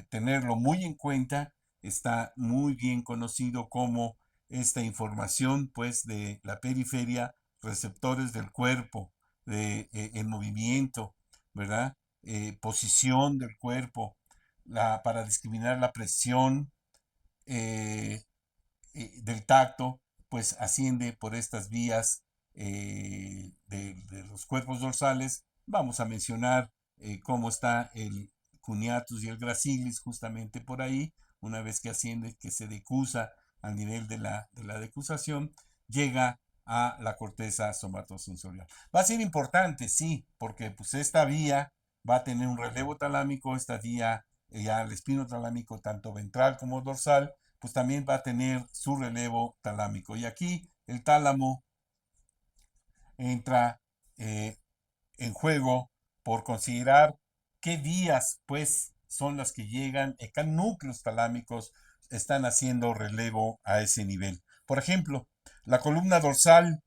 tenerlo muy en cuenta. Está muy bien conocido como esta información, pues, de la periferia, receptores del cuerpo, el movimiento, ¿verdad? Posición del cuerpo, para discriminar la presión, eh, del tacto, pues asciende por estas vías de los cuerpos dorsales. Vamos a mencionar cómo está el cuneatus y el gracilis justamente por ahí. Una vez que asciende, que se decusa al nivel de la decusación, llega a la corteza somatosensorial. Va a ser importante, sí, porque pues esta vía va a tener un relevo talámico, esta vía, ya el espino talámico, tanto ventral como dorsal, pues también va a tener su relevo talámico. Y aquí el tálamo entra eh, en juego por considerar qué vías, pues, son las que llegan, qué núcleos talámicos están haciendo relevo a ese nivel. Por ejemplo, la columna dorsal,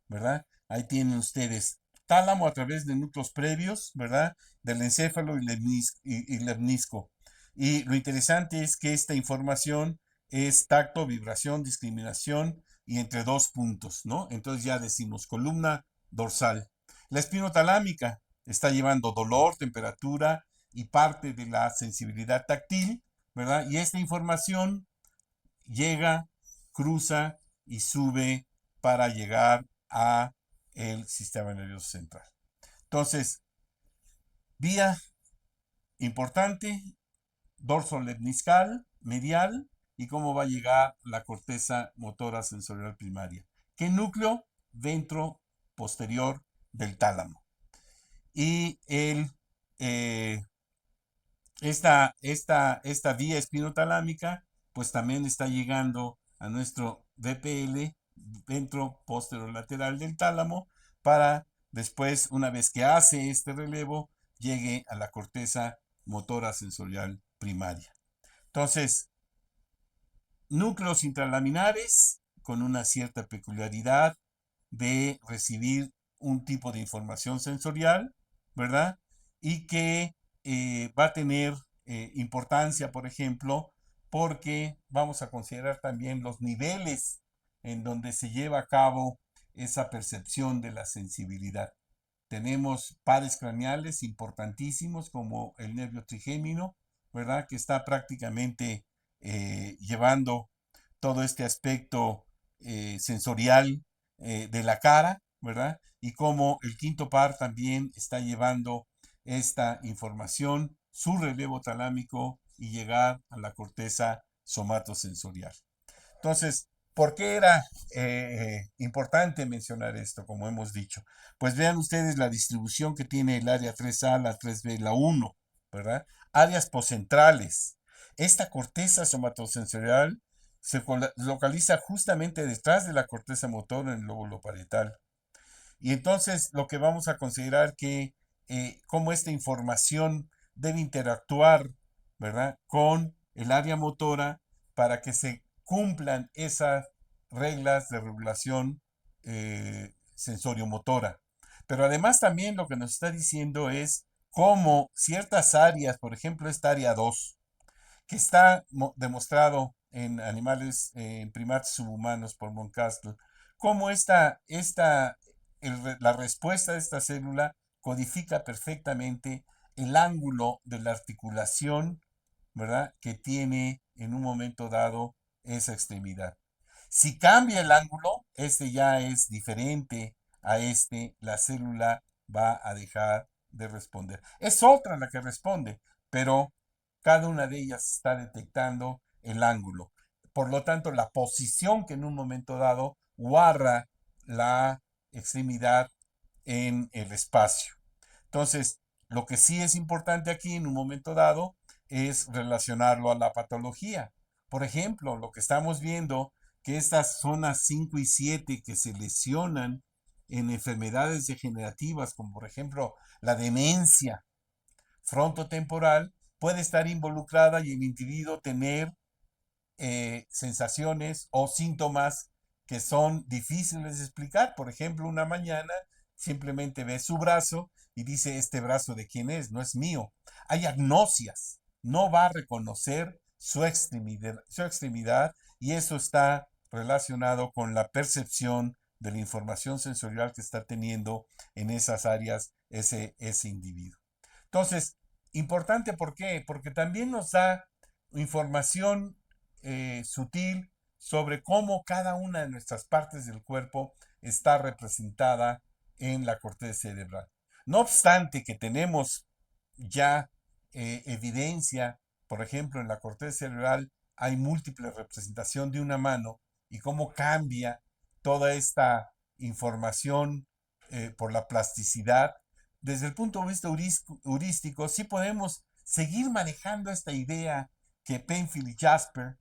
¿verdad? Ahí tienen ustedes tálamo a través de núcleos previos, ¿verdad? Del encéfalo y lemnisco. Y lo interesante es que esta información es tacto, vibración, discriminación y entre dos puntos, ¿no? Entonces ya decimos columna dorsal. La espinotalámica está llevando dolor, temperatura y parte de la sensibilidad táctil, ¿verdad? Y esta información llega, cruza y sube para llegar a el sistema nervioso central. Entonces, vía importante, dorso lemniscal, medial, y cómo va a llegar la corteza motora sensorial primaria. ¿Qué núcleo? Ventro posterior del tálamo. Y eh, esta vía espinotalámica, pues también está llegando a nuestro VPL, ventro posterolateral del tálamo, para después, una vez que hace este relevo, llegue a la corteza motora sensorial primaria. Entonces, núcleos intralaminares con una cierta peculiaridad de recibir un tipo de información sensorial, ¿verdad? Y que va a tener importancia, por ejemplo, porque vamos a considerar también los niveles en donde se lleva a cabo esa percepción de la sensibilidad. Tenemos pares craneales importantísimos como el nervio trigémino, ¿verdad? Que está prácticamente llevando todo este aspecto sensorial de la cara, ¿verdad? Y como el quinto par también está llevando esta información, su relevo talámico y llegar a la corteza somatosensorial. Entonces, ¿por qué era importante mencionar esto, como hemos dicho? Pues vean ustedes la distribución que tiene el área 3A, la 3B, la 1, ¿verdad? Áreas poscentrales. Esta corteza somatosensorial se localiza justamente detrás de la corteza motora en el lóbulo parietal. Y entonces lo que vamos a considerar que cómo esta información debe interactuar, ¿verdad? Con el área motora para que se cumplan esas reglas de regulación sensoriomotora. Pero además también lo que nos está diciendo es cómo ciertas áreas, por ejemplo esta área 2, que está demostrado en animales, en primates subhumanos por Moncastle, cómo la respuesta de esta célula codifica perfectamente el ángulo de la articulación, ¿verdad? Que tiene en un momento dado esa extremidad. Si cambia el ángulo, este ya es diferente a este, la célula va a dejar de responder. Es otra la que responde, pero cada una de ellas está detectando el ángulo. Por lo tanto, la posición que en un momento dado guarda la extremidad en el espacio. Entonces, lo que sí es importante aquí en un momento dado es relacionarlo a la patología. Por ejemplo, lo que estamos viendo, que estas zonas 5 y 7 que se lesionan en enfermedades degenerativas, como por ejemplo la demencia frontotemporal, puede estar involucrada y el individuo tener sensaciones o síntomas que son difíciles de explicar. Por ejemplo, una mañana simplemente ve su brazo y dice, este brazo de quién es, no es mío. Hay agnosias, no va a reconocer su extremidad y eso está relacionado con la percepción de la información sensorial que está teniendo en esas áreas ese individuo. Entonces, importante, ¿por qué? Porque también nos da información sutil sobre cómo cada una de nuestras partes del cuerpo está representada en la corteza cerebral. No obstante que tenemos ya evidencia, por ejemplo, en la corteza cerebral hay múltiple representación de una mano y cómo cambia toda esta información por la plasticidad. Desde el punto de vista heurístico, sí podemos seguir manejando esta idea que Penfield y Jasper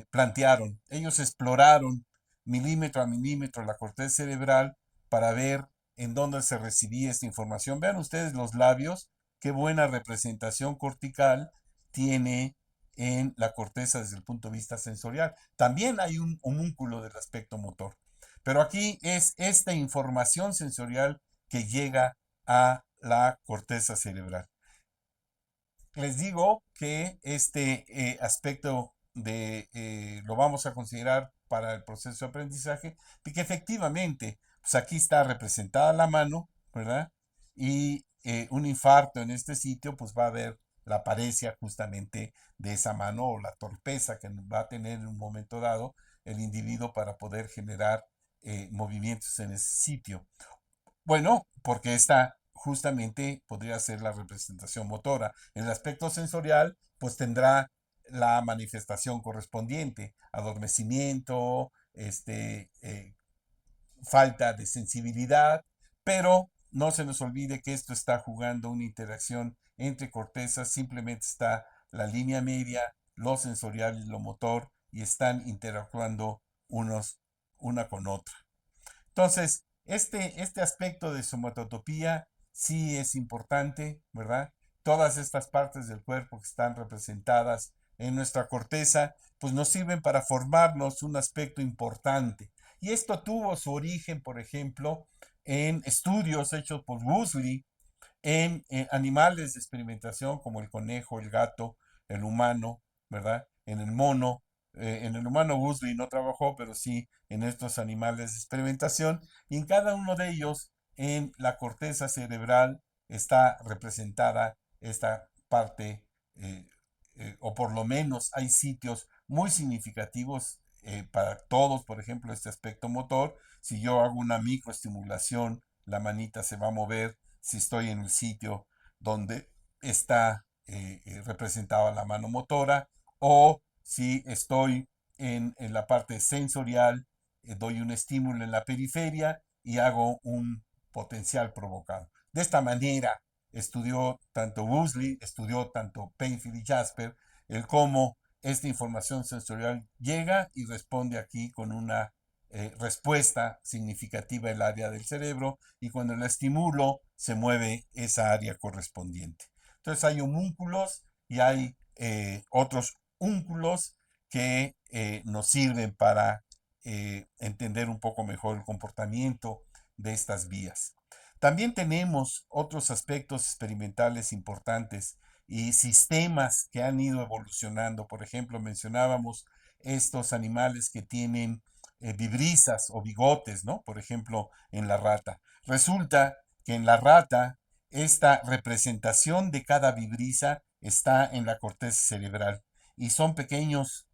plantearon. Ellos exploraron milímetro a milímetro la corteza cerebral para ver en dónde se recibía esta información. Vean ustedes los labios, qué buena representación cortical tiene en la corteza desde el punto de vista sensorial. También hay un homúnculo del aspecto motor. Pero aquí es esta información sensorial que llega a la corteza cerebral. Les digo que este aspecto lo vamos a considerar para el proceso de aprendizaje, y que efectivamente, pues aquí está representada la mano, ¿verdad? Y un infarto en este sitio, pues va a haber la parecia justamente de esa mano o la torpeza que va a tener en un momento dado el individuo para poder generar movimientos en ese sitio. Bueno, porque esta justamente podría ser la representación motora. En el aspecto sensorial, pues tendrá la manifestación correspondiente, adormecimiento, falta de sensibilidad, pero no se nos olvide que esto está jugando una interacción entre cortezas, simplemente está la línea media, lo sensorial y lo motor, y están interactuando una con otra. Entonces, este aspecto de somatotopía sí es importante, ¿verdad? todas estas partes del cuerpo que están representadas en nuestra corteza, pues nos sirven para formarnos un aspecto importante. Y esto tuvo su origen, por ejemplo, en estudios hechos por Woolsey en animales de experimentación como el conejo, el gato, el humano, ¿verdad? En el humano Woolsey no trabajó, pero sí en estos animales de experimentación. Y en cada uno de ellos, en la corteza cerebral, está representada esta parte, o por lo menos hay sitios muy significativos para todos, por ejemplo, este aspecto motor. Si yo hago una microestimulación, la manita se va a mover si estoy en el sitio donde está representada la mano motora, o si estoy en la parte sensorial, doy un estímulo en la periferia y hago un potencial provocado. De esta manera estudió tanto Woolsey, estudió tanto Penfield y Jasper, el cómo esta información sensorial llega y responde aquí con una respuesta significativa del área del cerebro, y cuando la estimulo se mueve esa área correspondiente. Entonces hay homúnculos y hay otros únculos que nos sirven para entender un poco mejor el comportamiento de estas vías. También tenemos otros aspectos experimentales importantes y sistemas que han ido evolucionando. Por ejemplo, mencionábamos estos animales que tienen vibrisas o bigotes, ¿no? Por ejemplo, en la rata. Resulta que en la rata esta representación de cada vibrisa está en la corteza cerebral y son pequeños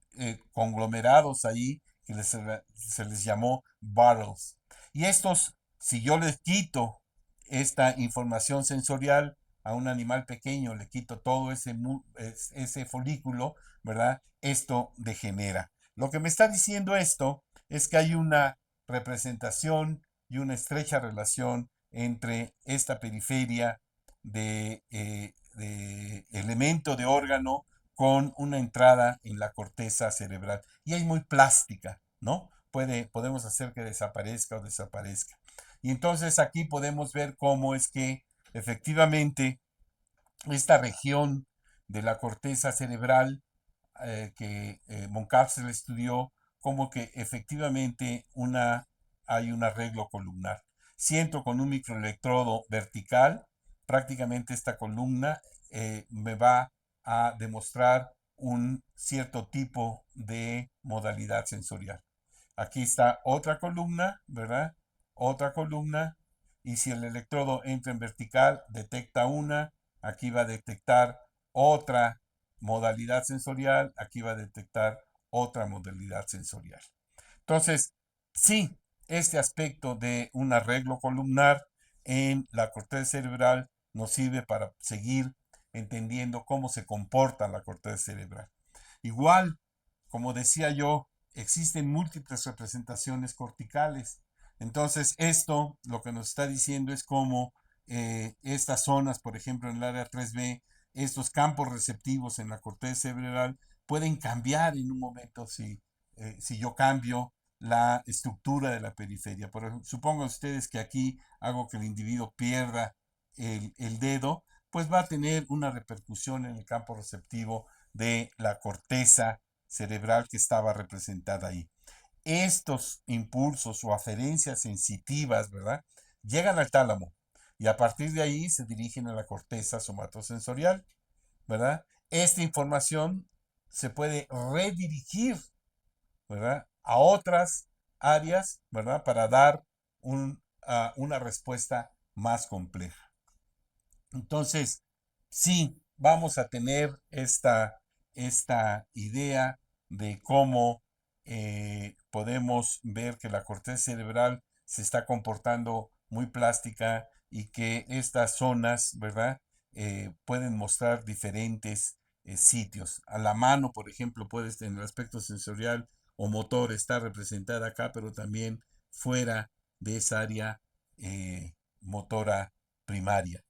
conglomerados ahí que se les llamó barrels. Y estos, si yo les quito esta información sensorial a un animal pequeño, le quito todo ese folículo, ¿verdad? Esto degenera. Lo que me está diciendo esto es que hay una representación y una estrecha relación entre esta periferia de elemento de órgano con una entrada en la corteza cerebral. Y es muy plástica, ¿no? Podemos hacer que desaparezca o desaparezca. Y entonces aquí podemos ver cómo es que efectivamente esta región de la corteza cerebral que Moncapsel estudió, como que efectivamente hay un arreglo columnar. Siento con un microelectrodo vertical, prácticamente esta columna me va a demostrar un cierto tipo de modalidad sensorial. Aquí está otra columna, ¿verdad? Otra columna. Y si el electrodo entra en vertical, detecta una, aquí va a detectar otra modalidad sensorial, aquí va a detectar otra modalidad sensorial. Entonces, sí, este aspecto de un arreglo columnar en la corteza cerebral nos sirve para seguir entendiendo cómo se comporta la corteza cerebral. Igual, como decía yo, existen múltiples representaciones corticales. Entonces, esto lo que nos está diciendo es cómo estas zonas, por ejemplo, en el área 3B, estos campos receptivos en la corteza cerebral pueden cambiar en un momento si yo cambio la estructura de la periferia. Por ejemplo, supongan ustedes que aquí hago que el individuo pierda el dedo, pues va a tener una repercusión en el campo receptivo de la corteza cerebral que estaba representada ahí. Estos impulsos o aferencias sensitivas, ¿verdad? Llegan al tálamo y a partir de ahí se dirigen a la corteza somatosensorial, ¿verdad? Esta información se puede redirigir, ¿verdad? A otras áreas, ¿verdad? Para dar una respuesta más compleja. Entonces, sí, vamos a tener esta idea de cómo podemos ver que la corteza cerebral se está comportando muy plástica y que estas zonas, ¿verdad? Pueden mostrar diferentes sitios. A la mano, por ejemplo, puede en el aspecto sensorial o motor estar representada acá, pero también fuera de esa área motora primaria.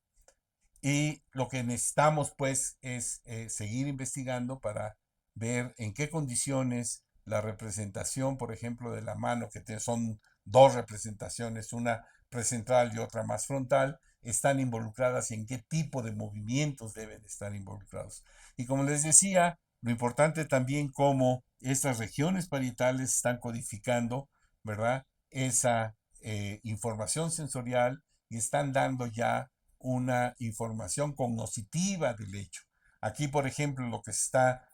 Y lo que necesitamos pues es seguir investigando para ver en qué condiciones la representación, por ejemplo, de la mano, que son dos representaciones, una precentral y otra más frontal, están involucradas y en qué tipo de movimientos deben estar involucrados. Y como les decía, lo importante también cómo estas regiones parietales están codificando, ¿verdad? Esa información sensorial y están dando ya una información cognitiva del hecho. Aquí, por ejemplo, lo que se está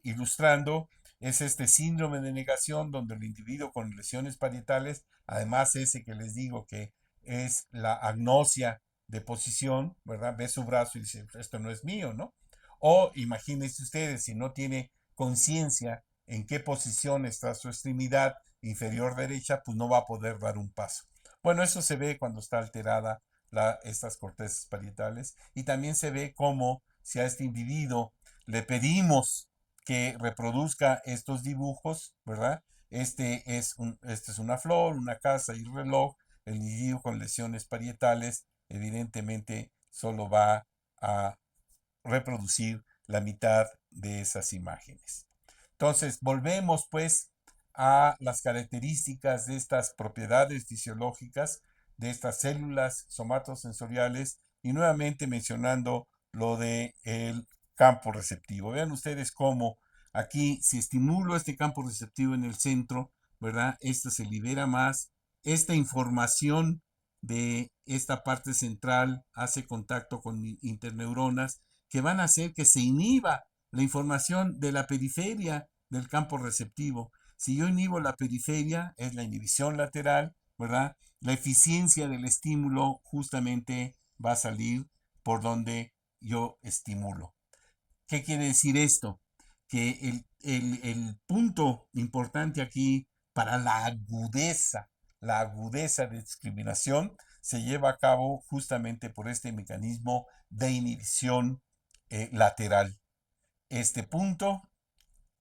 ilustrando es este síndrome de negación donde el individuo con lesiones parietales, además ese que les digo que es la agnosia de posición, ¿verdad? Ve su brazo y dice, esto no es mío, ¿no? O imagínense ustedes, si no tiene conciencia en qué posición está su extremidad inferior derecha, pues no va a poder dar un paso. Bueno, eso se ve cuando está alterada estas cortezas parietales y también se ve cómo si a este individuo le pedimos que reproduzca estos dibujos, ¿verdad? Este es una flor, una casa y un reloj. El individuo con lesiones parietales evidentemente solo va a reproducir la mitad de esas imágenes. Entonces, volvemos pues a las características de estas propiedades fisiológicas de estas células somatosensoriales y nuevamente mencionando lo de el campo receptivo. Vean ustedes cómo aquí si estimulo este campo receptivo en el centro, ¿verdad? Esta se libera más, esta información de esta parte central hace contacto con interneuronas que van a hacer que se inhiba la información de la periferia del campo receptivo. Si yo inhibo la periferia, es la inhibición lateral, ¿verdad? La eficiencia del estímulo justamente va a salir por donde yo estimulo. ¿Qué quiere decir esto? Que el punto importante aquí para la agudeza de discriminación, se lleva a cabo justamente por este mecanismo de inhibición lateral. Este punto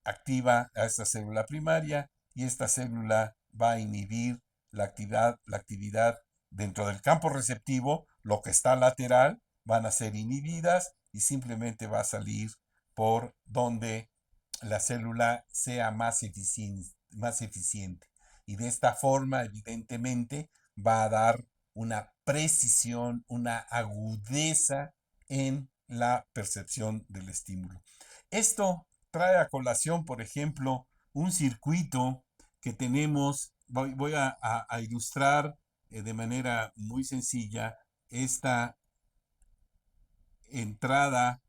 activa a esta célula primaria y esta célula va a inhibir la actividad dentro del campo receptivo, lo que está lateral van a ser inhibidas y simplemente va a salir por donde la célula sea más eficiente. Y de esta forma, evidentemente, va a dar una precisión, una agudeza en la percepción del estímulo. Esto trae a colación, por ejemplo, un circuito que tenemos, voy a ilustrar de manera muy sencilla esta entrada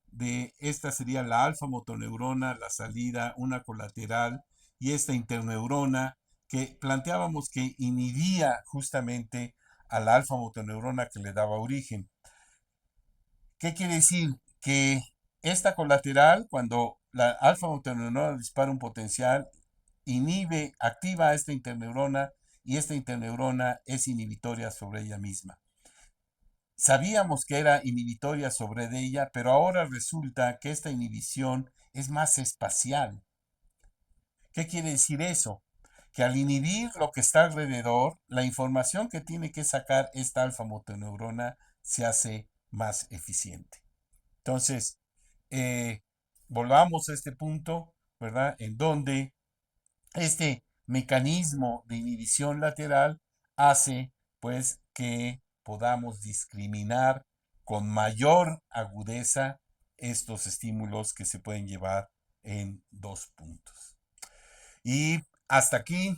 de esta sería la alfa motoneurona, la salida, una colateral y esta interneurona que planteábamos que inhibía justamente a la alfa motoneurona que le daba origen. ¿Qué quiere decir? Que esta colateral, cuando la alfa motoneurona dispara un potencial, activa a esta interneurona y esta interneurona es inhibitoria sobre ella misma. Sabíamos que era inhibitoria sobre ella, pero ahora resulta que esta inhibición es más espacial. ¿Qué quiere decir eso? Que al inhibir lo que está alrededor, la información que tiene que sacar esta alfa motoneurona se hace más eficiente. Entonces, eh, volvamos a este punto, ¿verdad? En donde este mecanismo de inhibición lateral hace pues que podamos discriminar con mayor agudeza estos estímulos que se pueden llevar en dos puntos. Y hasta aquí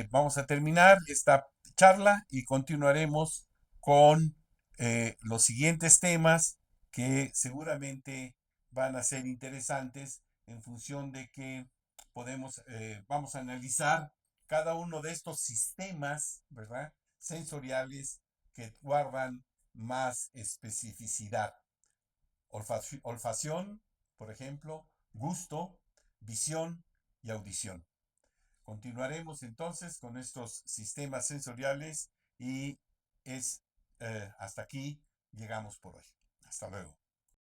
vamos a terminar esta charla y continuaremos con los siguientes temas que seguramente van a ser interesantes en función de que vamos a analizar cada uno de estos sistemas, ¿verdad? Sensoriales que guardan más especificidad. Olfacción, por ejemplo, gusto, visión y audición. Continuaremos entonces con estos sistemas sensoriales y hasta aquí llegamos por hoy. Hasta luego.